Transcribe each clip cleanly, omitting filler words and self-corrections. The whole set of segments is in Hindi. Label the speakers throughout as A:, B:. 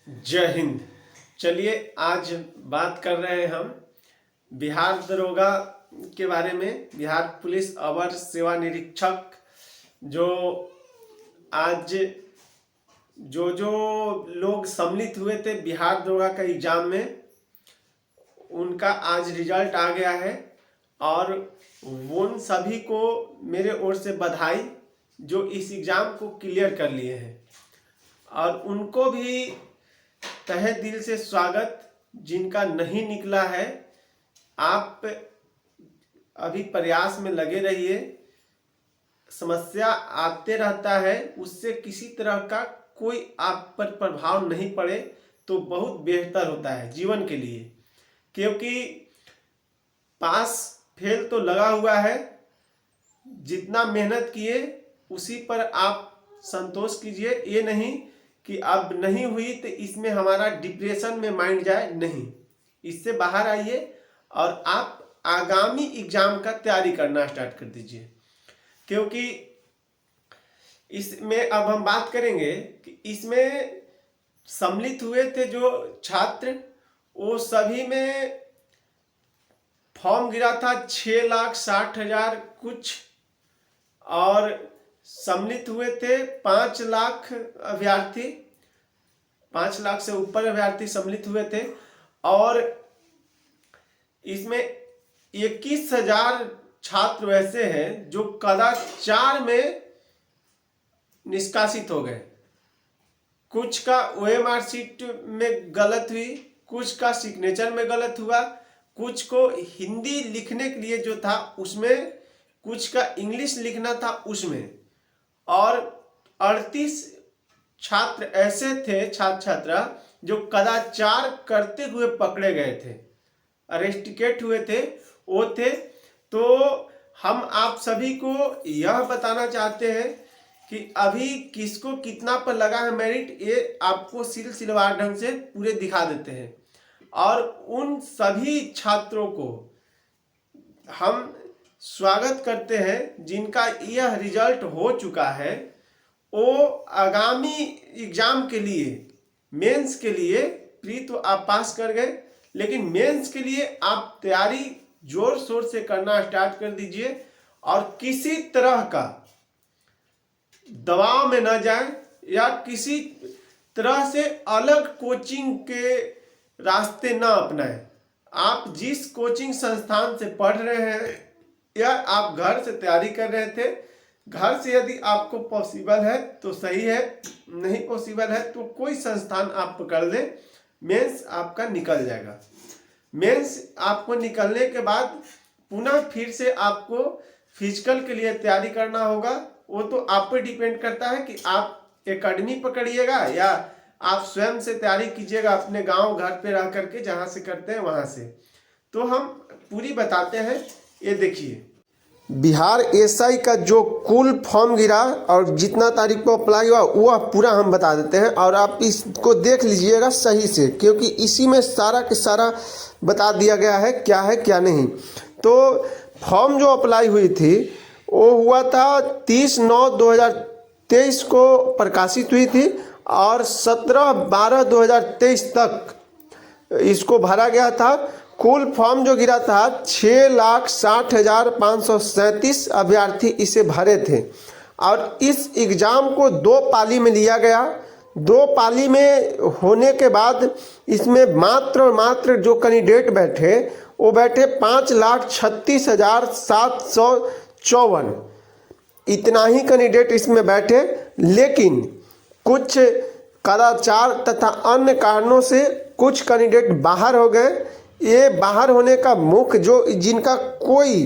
A: जय हिंद। चलिए आज बात कर रहे हैं हम बिहार दरोगा के बारे में। बिहार पुलिस अवर सेवा निरीक्षक जो आज जो लोग सम्मिलित हुए थे बिहार दरोगा का एग्जाम में, उनका आज रिजल्ट आ गया है और उन सभी को मेरे ओर से बधाई जो इस एग्ज़ाम को क्लियर कर लिए हैं, और उनको भी तहे दिल से स्वागत जिनका नहीं निकला है। आप अभी प्रयास में लगे रहिए, समस्या आते रहता है, उससे किसी तरह का कोई आप पर प्रभाव नहीं पड़े तो बहुत बेहतर होता है जीवन के लिए, क्योंकि पास फेल तो लगा हुआ है। जितना मेहनत किए उसी पर आप संतोष कीजिए, ये नहीं कि अब नहीं हुई तो इसमें हमारा डिप्रेशन में माइंड जाए, नहीं। इससे बाहर आइए और आप आगामी एग्जाम का तैयारी करना स्टार्ट कर दीजिए, क्योंकि इसमें अब हम बात करेंगे कि इसमें सम्मिलित हुए थे जो छात्र, वो सभी में फॉर्म गिरा था 6,60,000 कुछ, और सम्मिलित हुए थे 5 लाख अभ्यर्थी, 5 लाख से ऊपर अभ्यर्थी सम्मिलित हुए थे, और इसमें 21,000 छात्र वैसे हैं जो कदाचार में निष्कासित हो गए। कुछ का ओएमआर शीट में गलत हुई, कुछ का सिग्नेचर में गलत हुआ, कुछ को हिंदी लिखने के लिए जो था उसमें, कुछ का इंग्लिश लिखना था उसमें, और 38 छात्र ऐसे थे, छात्र छात्रा जो कदाचार करते हुए पकड़े गए थे, अरेस्टिकेट हुए थे, वो थे। तो हम आप सभी को यह बताना चाहते हैं कि अभी किसको कितना पर लगा है मेरिट, ये आपको सिलसिलेवार ढंग से पूरे दिखा देते हैं, और उन सभी छात्रों को हम स्वागत करते हैं जिनका यह रिजल्ट हो चुका है। वो आगामी एग्जाम के लिए, मेंस के लिए, प्री तो आप पास कर गए, लेकिन मेंस के लिए आप तैयारी जोर शोर से करना स्टार्ट कर दीजिए, और किसी तरह का दबाव में न जाएं या किसी तरह से अलग कोचिंग के रास्ते न अपनाएं। आप जिस कोचिंग संस्थान से पढ़ रहे हैं या आप घर से तैयारी कर रहे थे, घर से यदि आपको पॉसिबल है तो सही है, नहीं पॉसिबल है तो कोई संस्थान आप पकड़ लें, मेंस आपका निकल जाएगा। मेंस आपको निकलने के बाद पुनः फिर से आपको फिजिकल के लिए तैयारी करना होगा। वो तो आप पर डिपेंड करता है कि आप एकेडमी पकड़िएगा या आप स्वयं से तैयारी कीजिएगा अपने गांव घर पे रह करके, जहां से करते हैं वहां से। तो हम पूरी बताते हैं, ये देखिए। बिहार एसआई का जो कुल फॉर्म गिरा और जितना तारीख को अप्लाई हुआ वह पूरा हम बता देते हैं, और आप इसको देख लीजिएगा सही से, क्योंककि इसी में सारा के सारा बता दिया गया है क्या नहीं। तो फॉर्म जो अप्लाई हुई थी वो हुआ था 30/9/2023 को प्रकाशित हुई थी, और 17/12/2023 तक इसको भरा गया था। कुल फॉर्म जो गिरा था 6,60,537 अभ्यर्थी इसे भरे थे, और इस एग्ज़ाम को 2 पाली में लिया गया। 2 पाली में होने के बाद इसमें मात्र जो कैंडिडेट बैठे वो बैठे 5,36,754, इतना ही कैंडिडेट इसमें बैठे। लेकिन कुछ कदाचार तथा अन्य कारणों से कुछ कैंडिडेट बाहर हो गए। ये बाहर होने का मुख्य जो जिनका कोई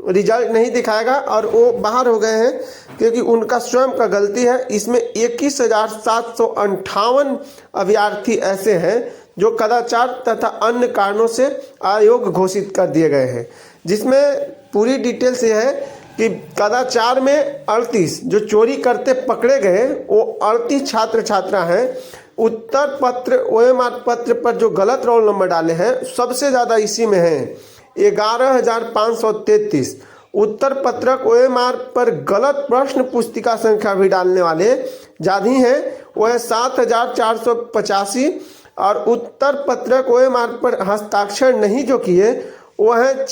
A: रिजल्ट नहीं दिखाएगा और वो बाहर हो गए हैं क्योंकि उनका स्वयं का गलती है। इसमें 21,758 अभ्यर्थी ऐसे हैं जो कदाचार तथा अन्य कारणों से अयोग्य घोषित कर दिए गए हैं, जिसमें पूरी डिटेल्स ये है कि कदाचार में 38 जो चोरी करते पकड़े गए वो 38 छात्र छात्रा हैं। उत्तर पत्र ओएमआर पत्र पर जो गलत रोल नंबर डाले हैं सबसे ज़्यादा इसी में हैं 11,533। उत्तर पत्रक ओएमआर पर गलत प्रश्न पुस्तिका संख्या भी डालने वाले ज़्यादा ही हैं,
B: वो है 7,485 और उत्तर पत्रक OMR पर हस्ताक्षर नहीं जो किए वो है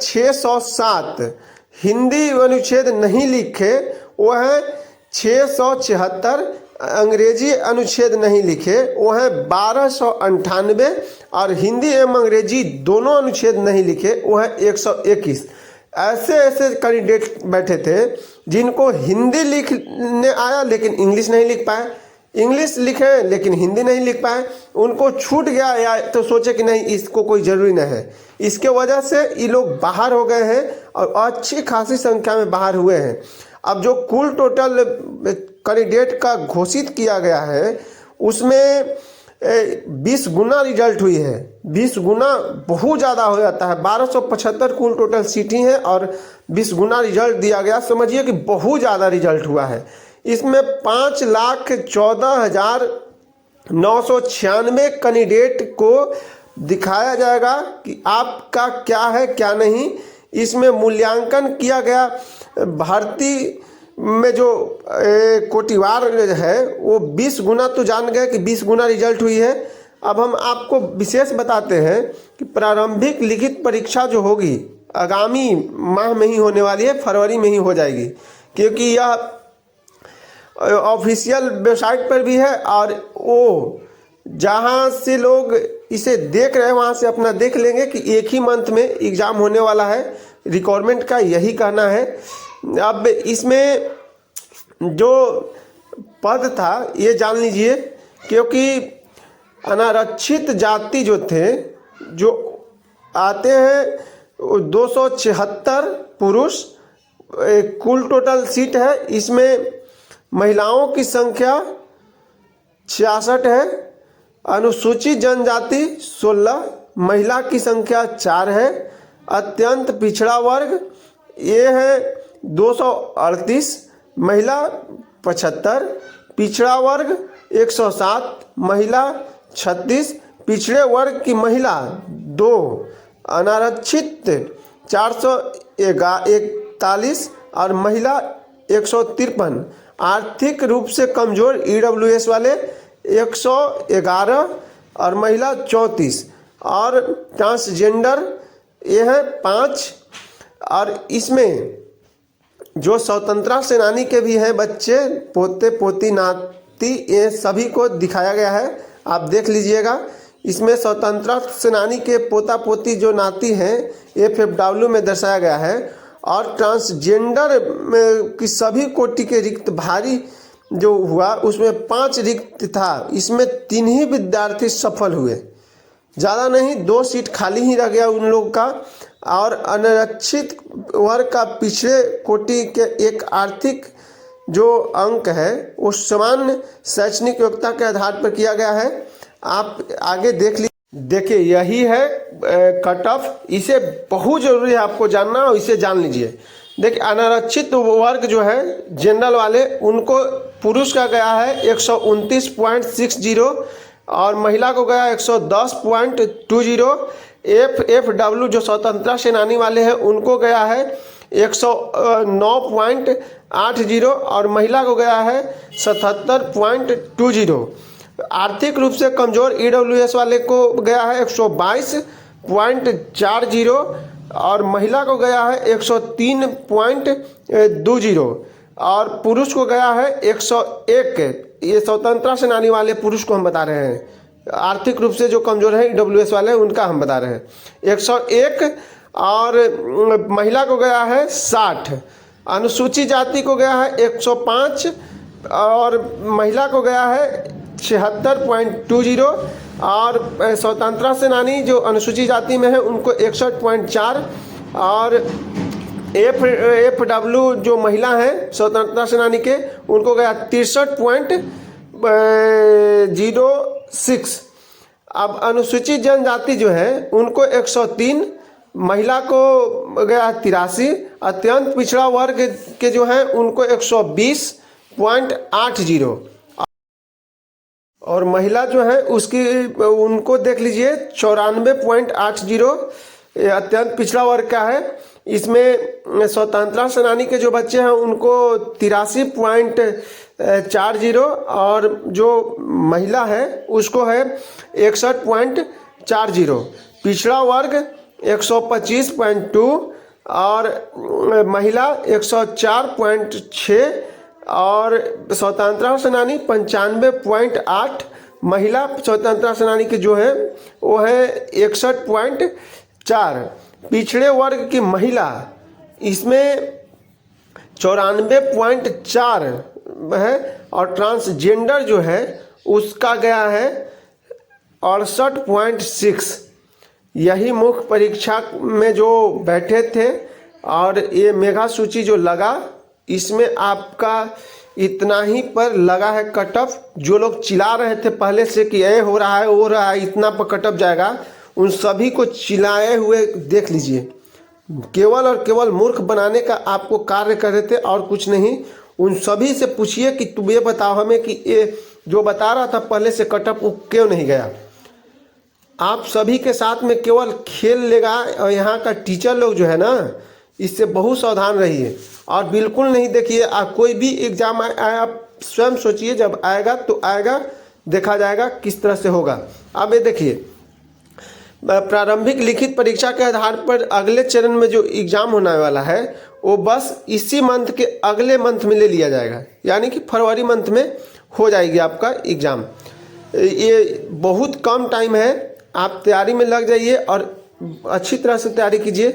B: 607। हिंदी अनुच्छेद नहीं लिखे वो है 676। अंग्रेजी अनुच्छेद नहीं लिखे वो है 1298 और हिंदी एवं अंग्रेजी दोनों अनुच्छेद नहीं लिखे वो है 121। ऐसे ऐसे कैंडिडेट बैठे थे जिनको हिंदी लिखने आया लेकिन इंग्लिश नहीं लिख पाए, इंग्लिश लिखे लेकिन हिंदी नहीं लिख पाए, उनको छूट गया या तो सोचे कि नहीं इसको कोई ज़रूरी नहीं है। इसके वजह से ये लोग बाहर हो गए हैं और अच्छी खासी संख्या में बाहर हुए हैं। अब जो कुल टोटल कैंडिडेट का घोषित किया गया है उसमें 20 गुना रिजल्ट हुई है। 20 गुना बहुत ज़्यादा हो जाता है। 1275 कुल टोटल सीटें हैं और 20 गुना रिजल्ट दिया गया। समझिए कि बहुत ज़्यादा रिजल्ट हुआ है। इसमें 5,14,996 कैंडिडेट को दिखाया जाएगा कि आपका क्या है क्या नहीं। इसमें मूल्यांकन किया गया। भर्ती में जो कोटिवार है वो 20 गुना तो जान गए कि 20 गुना रिजल्ट हुई है। अब हम आपको विशेष बताते हैं कि प्रारंभिक लिखित परीक्षा जो होगी आगामी माह में ही होने वाली है, फरवरी में ही हो जाएगी, क्योंकि यह ऑफिशियल वेबसाइट पर भी है और वो जहाँ से लोग इसे देख रहे हैं वहाँ से अपना देख लेंगे कि एक ही मंथ में एग्ज़ाम होने वाला है। रिक्वायरमेंट का यही कहना है। अब इसमें जो पद था ये जान लीजिए, क्योंकि अनारक्षित जाति जो थे जो आते हैं 276 पुरुष कुल टोटल सीट है। इसमें महिलाओं की संख्या 66 है, अनुसूचित जनजाति 16, महिला की संख्या 4 है, अत्यंत पिछड़ा वर्ग ये है 238, महिला 75, पिछड़ा वर्ग 107, महिला 36, पिछड़े वर्ग की महिला 2, अनारक्षित 441 और महिला 153, आर्थिक रूप से कमजोर EWS वाले 111 और महिला 34 और ट्रांसजेंडर ये है 5। और इसमें जो स्वतंत्रता सेनानी के भी हैं बच्चे, पोते पोती नाती, ये सभी को दिखाया गया है। आप देख लीजिएगा। इसमें स्वतंत्रता सेनानी के पोता पोती जो नाती हैं FFW में दर्शाया गया है और ट्रांसजेंडर की सभी कोटि के रिक्त भारी जो हुआ उसमें 5 रिक्त था। इसमें 3 ही विद्यार्थी सफल हुए, ज़्यादा नहीं, 2 सीट खाली ही रह गया उन लोग का। और अनारक्षित वर्ग का पिछड़े कोटि के एक आर्थिक जो अंक है वो सामान्य शैक्षणिक योग्यता के आधार पर किया गया है। आप आगे देख लीजिए। देखिए यही है कट ऑफ। इसे बहुत ज़रूरी है आपको जानना और इसे जान लीजिए। देखिए अनारक्षित वर्ग जो है जनरल वाले उनको पुरुष का गया है 129.60 और महिला को गया 110.20। FFW जो स्वतंत्रता सेनानी वाले हैं उनको गया है 109.80 और महिला को गया है 77.20। आर्थिक रूप से कमजोर EWS वाले को गया है 122.40 और महिला को गया है 103.20 और पुरुष को गया है 101। ये स्वतंत्रता सेनानी वाले पुरुष को हम बता रहे हैं। आर्थिक रूप से जो कमजोर है EWS वाले उनका हम बता रहे हैं 101 और महिला को गया है 60। अनुसूचित जाति को गया है 105 और महिला को गया है 76.20 और स्वतंत्रता सेनानी जो अनुसूचित जाति में है उनको 61.4 और FFW जो महिला है स्वतंत्रता सेनानी के उनको गया 63.06। अब अनुसूचित जनजाति जो है उनको 103, महिला को गया 83, अत्यंत पिछड़ा वर्ग के जो हैं उनको 120.80 और महिला जो है उसकी उनको देख लीजिए 94.80 अत्यंत पिछड़ा वर्ग का है। इसमें स्वतंत्रता सेनानी के जो बच्चे हैं उनको 83.40 और जो महिला है उसको है 61.40। पिछड़ा वर्ग 125.2 और महिला 104.6 और स्वतंत्रता सेनानी 95.8। महिला स्वतंत्रता सेनानी की जो है वो है 61.4। पिछड़े वर्ग की महिला इसमें 94.4 है और ट्रांसजेंडर जो है उसका गया है 68.6। यही मुख्य परीक्षा में जो बैठे थे और ये मेगा सूची जो लगा इसमें आपका इतना ही पर लगा है कट ऑफ। जो लोग चिल्ला रहे थे पहले से कि ये हो रहा है वो हो रहा है इतना पर कट ऑफ जाएगा, उन सभी को चिल्लाए हुए देख लीजिए। केवल और केवल मूर्ख बनाने का आपको कार्य कर रहे थे और कुछ नहीं। उन सभी से पूछिए कि तुम ये बताओ हमें कि ये जो बता रहा था पहले से कट ऑफ वो क्यों नहीं गया। आप सभी के साथ में केवल खेल लेगा और यहाँ का टीचर लोग जो है ना इससे बहुत सावधान रहिए और बिल्कुल नहीं देखिए। आप कोई भी एग्जाम आए आप स्वयं सोचिए, जब आएगा तो आएगा, देखा जाएगा किस तरह से होगा। अब ये देखिए प्रारंभिक लिखित परीक्षा के आधार पर अगले चरण में जो एग्ज़ाम होने वाला है वो बस इसी मंथ के अगले मंथ में ले लिया जाएगा, यानी कि फरवरी मंथ में हो जाएगी आपका एग्ज़ाम। ये बहुत कम टाइम है, आप तैयारी में लग जाइए और अच्छी तरह से तैयारी कीजिए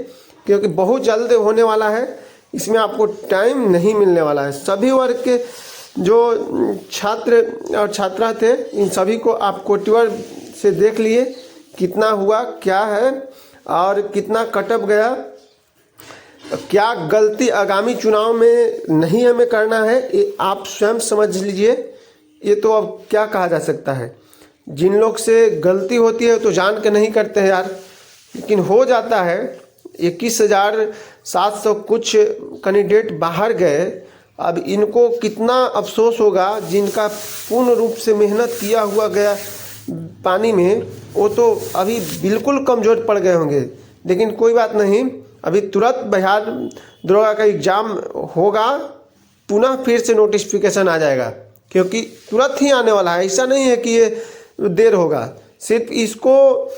B: क्योंकि बहुत जल्द होने वाला है। इसमें आपको टाइम नहीं मिलने वाला है। सभी वर्ग के जो छात्र और छात्रा थे इन सभी को आप कोटिवर से देख लिए कितना हुआ क्या है और कितना कटअप गया। क्या गलती आगामी चुनाव में नहीं हमें करना है ये आप स्वयं समझ लीजिए। ये तो अब क्या कहा जा सकता है। जिन लोग से गलती होती है तो जान के नहीं करते हैं यार, लेकिन हो जाता है। 21,700 कुछ कैंडिडेट बाहर गए। अब इनको कितना अफसोस होगा जिनका पूर्ण रूप से मेहनत किया हुआ गया पानी में, वो तो अभी बिल्कुल कमज़ोर पड़ गए होंगे। लेकिन कोई बात नहीं, अभी तुरंत बिहार दरोगा का एग्ज़ाम होगा, पुनः फिर से नोटिफिकेशन आ जाएगा क्योंकि तुरंत ही आने वाला है। ऐसा नहीं है कि ये देर होगा। सिर्फ इसको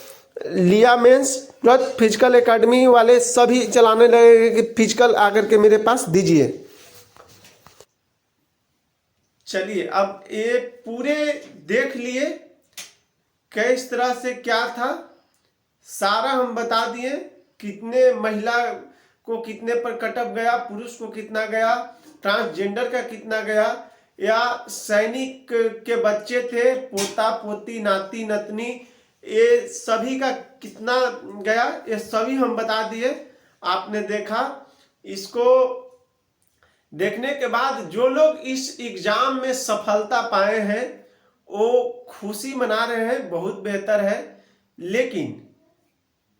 B: लिया मेंस तुरंत फिजिकल एकेडमी वाले सभी चलाने लगे कि फिजिकल आकर के मेरे पास दीजिए।
A: चलिए अब ये पूरे देख लिए किस तरह से क्या था, सारा हम बता दिए। कितने महिला को कितने पर कटअप गया, पुरुष को कितना गया, ट्रांसजेंडर का कितना गया, या सैनिक के बच्चे थे, पोता पोती नाती नतनी, ये सभी का कितना गया, ये सभी हम बता दिए। आपने देखा। इसको देखने के बाद जो लोग इस एग्जाम में सफलता पाए हैं वो खुशी मना रहे हैं, बहुत बेहतर है। लेकिन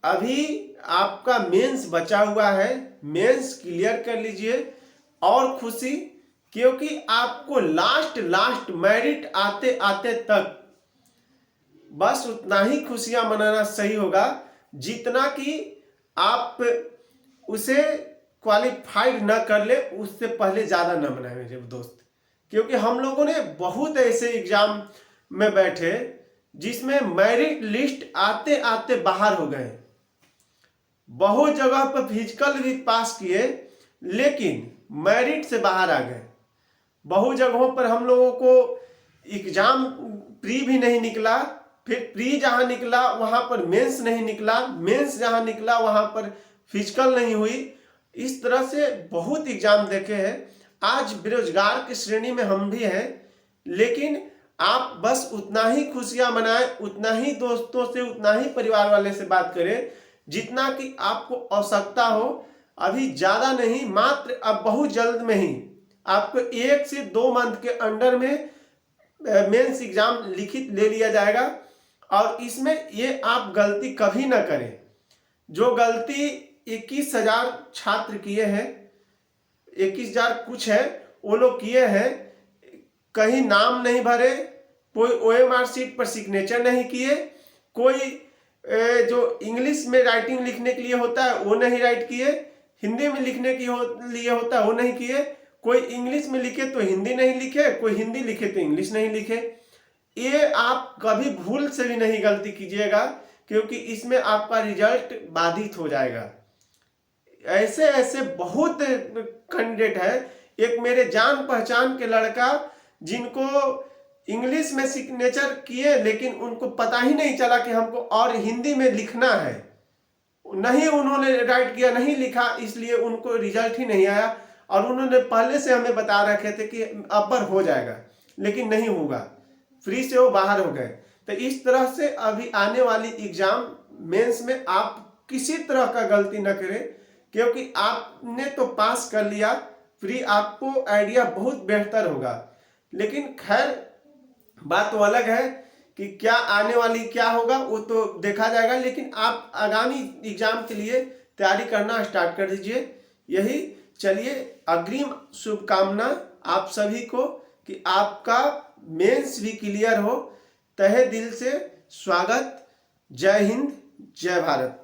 A: अभी आपका मेंस बचा हुआ है, मेंस क्लियर कर लीजिए और खुशी, क्योंकि आपको लास्ट मेरिट आते आते तक बस उतना ही खुशियां मनाना सही होगा जितना कि आप उसे क्वालिफाइड ना कर ले उससे पहले ज़्यादा ना मनाए मेरे दोस्त। क्योंकि हम लोगों ने बहुत ऐसे एग्जाम में बैठे जिसमें मेरिट लिस्ट आते आते बाहर हो गए। बहुत जगह पर फिजिकल भी पास किए लेकिन मेरिट से बाहर आ गए। बहुत जगहों पर हम लोगों को एग्जाम प्री भी नहीं निकला, फिर प्री जहां निकला वहां पर मेंस नहीं निकला, मेंस जहां निकला वहां पर फिजिकल नहीं हुई। इस तरह से बहुत एग्जाम देखे हैं। आज बेरोजगार की श्रेणी में हम भी हैं, लेकिन आप बस उतना ही खुशियां मनाएं, उतना ही दोस्तों से, उतना ही परिवार वाले से बात करें जितना कि आपको आवश्यकता हो। अभी ज्यादा नहीं, मात्र अब बहुत जल्द में ही आपको 1 से 2 मंथ के अंडर में मेंस एग्जाम लिखित ले लिया जाएगा। और इसमें ये आप गलती कभी ना करें। जो गलती 21,000 छात्र किए हैं, 21,000 कुछ है, वो लोग किए हैं, कहीं नाम नहीं भरे, कोई OMR शीट पर सिग्नेचर नहीं किए, कोई जो इंग्लिश में राइटिंग लिखने के लिए होता है वो नहीं राइट किए, हिंदी में लिखने की लिए होता है वो नहीं किए, कोई इंग्लिश में लिखे तो हिंदी नहीं लिखे, कोई हिंदी लिखे तो इंग्लिश नहीं लिखे। ये आप कभी भूल से भी नहीं गलती कीजिएगा, क्योंकि इसमें आपका रिजल्ट बाधित हो जाएगा। ऐसे ऐसे बहुत कैंडिडेट है। एक मेरे जान पहचान के लड़का जिनको इंग्लिश में सिग्नेचर किए, लेकिन उनको पता ही नहीं चला कि हमको और हिंदी में लिखना है, नहीं उन्होंने राइट किया, नहीं लिखा, इसलिए उनको रिजल्ट ही नहीं आया। और उन्होंने पहले से हमें बता रखे थे कि अपर हो जाएगा, लेकिन नहीं होगा, फ्री से वो बाहर हो गए। तो इस तरह से अभी आने वाली एग्जाम मेंस में आप किसी तरह का गलती न करें, क्योंकि आपने तो पास कर लिया फ्री, आपको आइडिया बहुत बेहतर होगा। लेकिन खैर बात तो अलग है कि क्या आने वाली क्या होगा वो तो देखा जाएगा, लेकिन आप आगामी एग्जाम के लिए तैयारी करना स्टार्ट कर दीजिए। यही चलिए अग्रिम शुभकामना आप सभी को कि आपका मेंस भी क्लियर हो। तहे दिल से स्वागत। जय हिंद, जय भारत।